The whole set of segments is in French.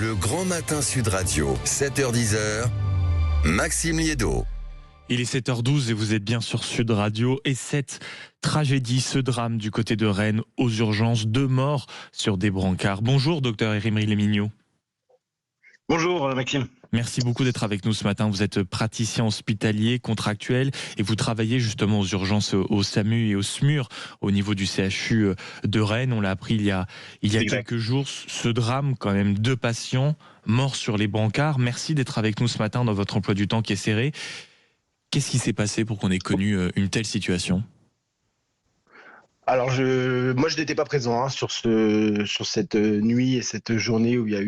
Le Grand Matin Sud Radio, 7h-10h, Maxime Liédo. Il est 7h12 et vous êtes bien sur Sud Radio. Et cette tragédie, ce drame du côté de Rennes, aux urgences, 2 morts sur des brancards. Bonjour, docteur Emery Lemignot. Bonjour Maxime. Merci beaucoup d'être avec nous ce matin. Vous êtes praticien hospitalier, contractuel, et vous travaillez justement aux urgences au SAMU et au SMUR au niveau du CHU de Rennes. On l'a appris il y a quelques jours, ce drame quand même, 2 patients morts sur les brancards. Merci d'être avec nous ce matin dans votre emploi du temps qui est serré. Qu'est-ce qui s'est passé pour qu'on ait connu une telle situation ? Alors moi je n'étais pas présent sur cette nuit et cette journée où il y a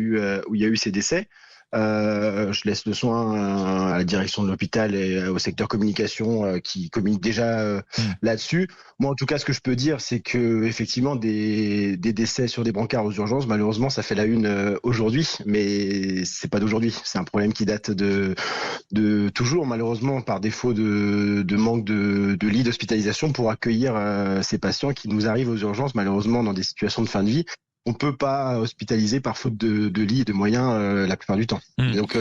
eu ces décès. Je laisse le soin à la direction de l'hôpital et au secteur communication qui communique déjà là-dessus. Moi, en tout cas, ce que je peux dire, c'est que effectivement des décès sur des brancards aux urgences, malheureusement, ça fait la une aujourd'hui, mais c'est pas d'aujourd'hui. C'est un problème qui date de toujours, malheureusement, par défaut de manque de lits d'hospitalisation pour accueillir ces patients qui nous arrivent aux urgences, malheureusement, dans des situations de fin de vie. On peut pas hospitaliser par faute de lits et de moyens la plupart du temps. Donc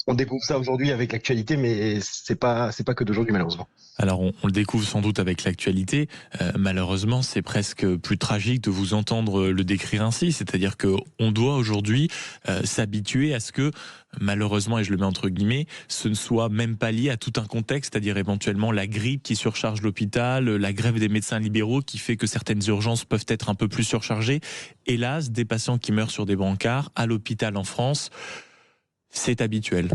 on découvre ça aujourd'hui avec l'actualité, mais c'est pas que d'aujourd'hui malheureusement. Alors on le découvre sans doute avec l'actualité. Malheureusement, c'est presque plus tragique de vous entendre le décrire ainsi. C'est-à-dire que on doit aujourd'hui s'habituer à ce que, malheureusement, et je le mets entre guillemets, ce ne soit même pas lié à tout un contexte, c'est-à-dire éventuellement la grippe qui surcharge l'hôpital, la grève des médecins libéraux qui fait que certaines urgences peuvent être un peu plus surchargées. Hélas, des patients qui meurent sur des brancards à l'hôpital en France, c'est habituel.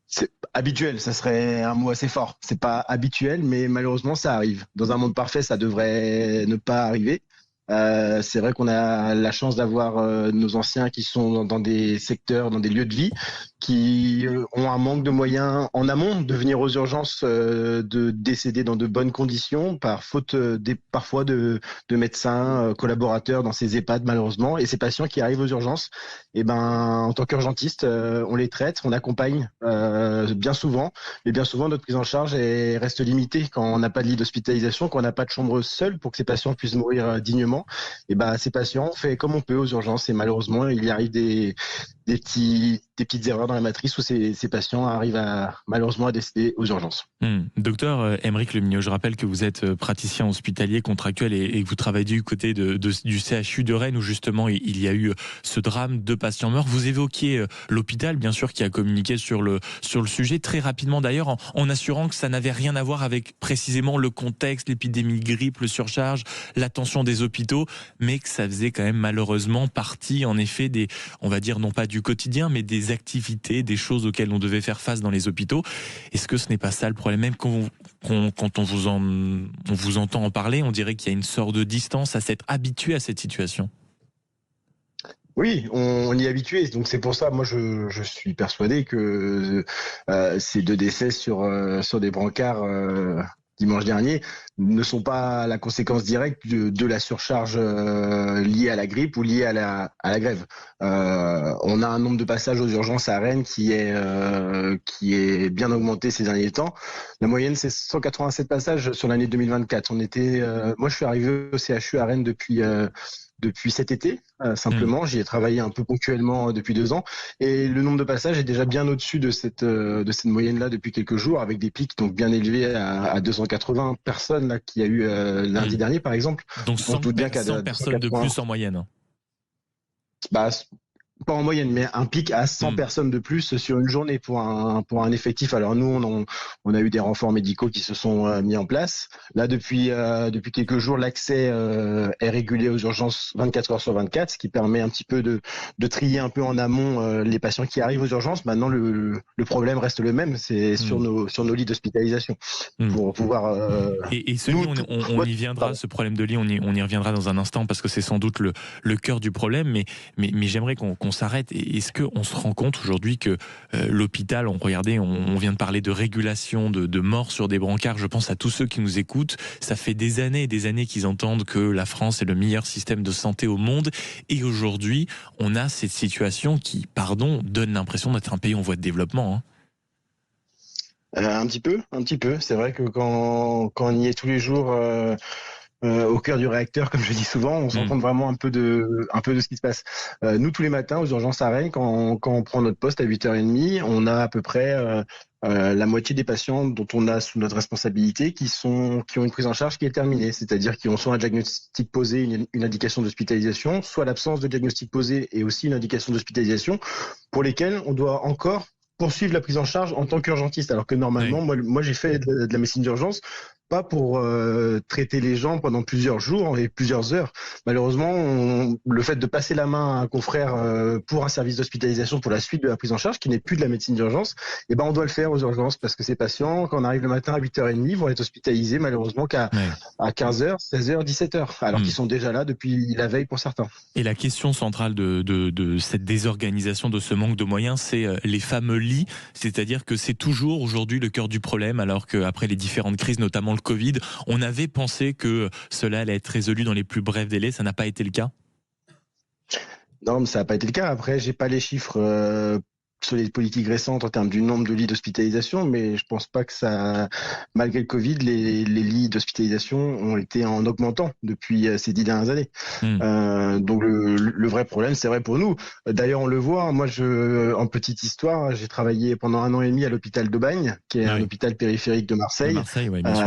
C'est habituel, ça serait un mot assez fort. C'est pas habituel, mais malheureusement, ça arrive. Dans un monde parfait, ça devrait ne pas arriver. C'est vrai qu'on a la chance d'avoir nos anciens qui sont dans des secteurs, dans des lieux de vie, qui ont un manque de moyens en amont de venir aux urgences, de décéder dans de bonnes conditions, par faute parfois de médecins collaborateurs dans ces EHPAD malheureusement. Et ces patients qui arrivent aux urgences, en tant qu'urgentiste, on les traite, on accompagne bien souvent, mais bien souvent notre prise en charge reste limitée quand on n'a pas de lit d'hospitalisation, quand on n'a pas de chambre seule pour que ces patients puissent mourir dignement. Ces patients, on fait comme on peut aux urgences et malheureusement il y arrive des petites erreurs dans la matrice où ces patients arrivent malheureusement à décéder aux urgences. Docteur Emery Lemignot, je rappelle que vous êtes praticien hospitalier contractuel et que vous travaillez du côté du CHU de Rennes où justement il y a eu ce drame, 2 patients morts. Vous évoquiez l'hôpital, bien sûr, qui a communiqué sur le sujet très rapidement d'ailleurs, en assurant que ça n'avait rien à voir avec précisément le contexte, l'épidémie de grippe, le surcharge, l'attention des hôpitaux, mais que ça faisait quand même malheureusement partie en effet on va dire non pas du quotidien, mais des activités, des choses auxquelles on devait faire face dans les hôpitaux. Est-ce que ce n'est pas ça le problème? Même quand on vous entend en parler, on dirait qu'il y a une sorte de distance à s'être habitué à cette situation. Oui, on y est habitué. Donc c'est pour ça, moi je suis persuadé que ces 2 décès sur des brancards dimanche dernier ne sont pas la conséquence directe de la surcharge liée à la grippe ou liée à la grève. On a un nombre de passages aux urgences à Rennes qui est bien augmenté ces derniers temps. La moyenne, c'est 187 passages sur l'année 2024. Moi, je suis arrivé au CHU à Rennes depuis cet été, simplement. J'y ai travaillé un peu ponctuellement depuis 2 ans. Et le nombre de passages est déjà bien au-dessus de cette moyenne-là depuis quelques jours, avec des pics donc bien élevés à 280 personnes là qu'il y a eu lundi dernier, par exemple. Donc 100 personnes de plus en moyenne. Pas en moyenne, mais un pic à 100 personnes de plus sur une journée pour un effectif. Alors nous, on a eu des renforts médicaux qui se sont mis en place. Là, depuis quelques jours, l'accès est régulé aux urgences 24 heures sur 24, ce qui permet un petit peu de trier un peu en amont les patients qui arrivent aux urgences. Maintenant, le problème reste le même, c'est sur nos lits d'hospitalisation. Pour pouvoir... Et ce lit, on y viendra, ce problème de lit, on y reviendra dans un instant, parce que c'est sans doute le cœur du problème, mais j'aimerais qu'on s'arrête. Est-ce qu'on se rend compte aujourd'hui que l'hôpital, regardez, on vient de parler de régulation, de morts sur des brancards, je pense à tous ceux qui nous écoutent, ça fait des années et des années qu'ils entendent que la France est le meilleur système de santé au monde, et aujourd'hui, on a cette situation qui, donne l'impression d'être un pays en voie de développement. Un petit peu. C'est vrai que quand on y est tous les jours... au cœur du réacteur, comme je dis souvent. On se rend compte vraiment un peu de ce qui se passe. Nous, tous les matins, aux urgences à Rennes, quand on prend notre poste à 8h30, on a à peu près la moitié des patients dont on a sous notre responsabilité qui ont une prise en charge qui est terminée, c'est-à-dire qui ont soit un diagnostic posé, une indication d'hospitalisation, soit l'absence de diagnostic posé et aussi une indication d'hospitalisation, pour lesquels on doit encore poursuivre la prise en charge en tant qu'urgentiste, alors que normalement, moi j'ai fait de la médecine d'urgence, pas pour traiter les gens pendant plusieurs jours et plusieurs heures. Malheureusement, le fait de passer la main à un confrère pour un service d'hospitalisation pour la suite de la prise en charge, qui n'est plus de la médecine d'urgence, eh ben on doit le faire aux urgences parce que ces patients, quand on arrive le matin à 8h30, vont être hospitalisés malheureusement qu'à 15h, 16h, 17h, alors qu'ils sont déjà là depuis la veille pour certains. Et la question centrale de cette désorganisation, de ce manque de moyens, c'est les fameux lits, c'est-à-dire que c'est toujours aujourd'hui le cœur du problème, alors qu'après les différentes crises, notamment le Covid, on avait pensé que cela allait être résolu dans les plus brefs délais. Ça n'a pas été le cas? Non, mais ça n'a pas été le cas. Après, j'ai pas les chiffres sur les politiques récentes en termes du nombre de lits d'hospitalisation, mais je pense pas que ça, malgré le Covid, les lits d'hospitalisation ont été en augmentant depuis ces 10 dernières années. Donc le vrai problème, c'est vrai pour nous. D'ailleurs, on le voit. Moi, en petite histoire, j'ai travaillé pendant 1 an et demi à l'hôpital d'Aubagne, qui est un hôpital périphérique de Marseille. Oui, bien sûr.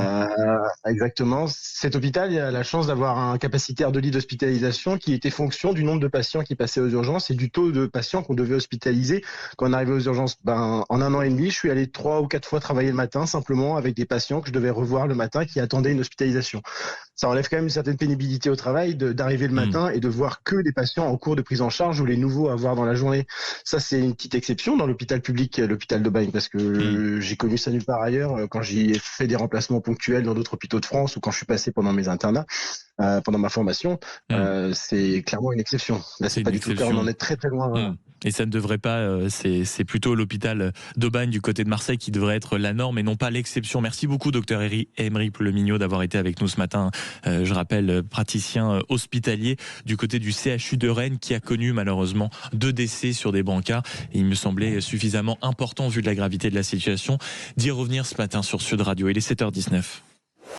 Exactement. Cet hôpital, il a la chance d'avoir un capacitaire de lits d'hospitalisation qui était fonction du nombre de patients qui passaient aux urgences et du taux de patients qu'on devait hospitaliser. Quand on arrivait aux urgences, en 1 an et demi, je suis allé 3 ou 4 fois travailler le matin, simplement avec des patients que je devais revoir le matin qui attendaient une hospitalisation. Ça enlève quand même une certaine pénibilité au travail d'arriver le matin et de voir que des patients en cours de prise en charge ou les nouveaux à voir dans la journée. Ça, c'est une petite exception dans l'hôpital public, l'hôpital d'Aubagne, parce que j'ai connu ça nulle part ailleurs quand j'ai fait des remplacements ponctuels dans d'autres hôpitaux de France ou quand je suis passé pendant mes internats, pendant ma formation. C'est clairement une exception. Là, c'est pas du tout le cas. On en est très très loin. Et ça ne devrait pas, c'est plutôt l'hôpital d'Aubagne du côté de Marseille qui devrait être la norme et non pas l'exception. Merci beaucoup, docteur Aymeric Le Mignot, d'avoir été avec nous ce matin. Je rappelle, praticien hospitalier du côté du CHU de Rennes qui a connu malheureusement 2 décès sur des brancards. Et il me semblait suffisamment important, vu de la gravité de la situation, d'y revenir ce matin sur Sud Radio. Il est 7h19.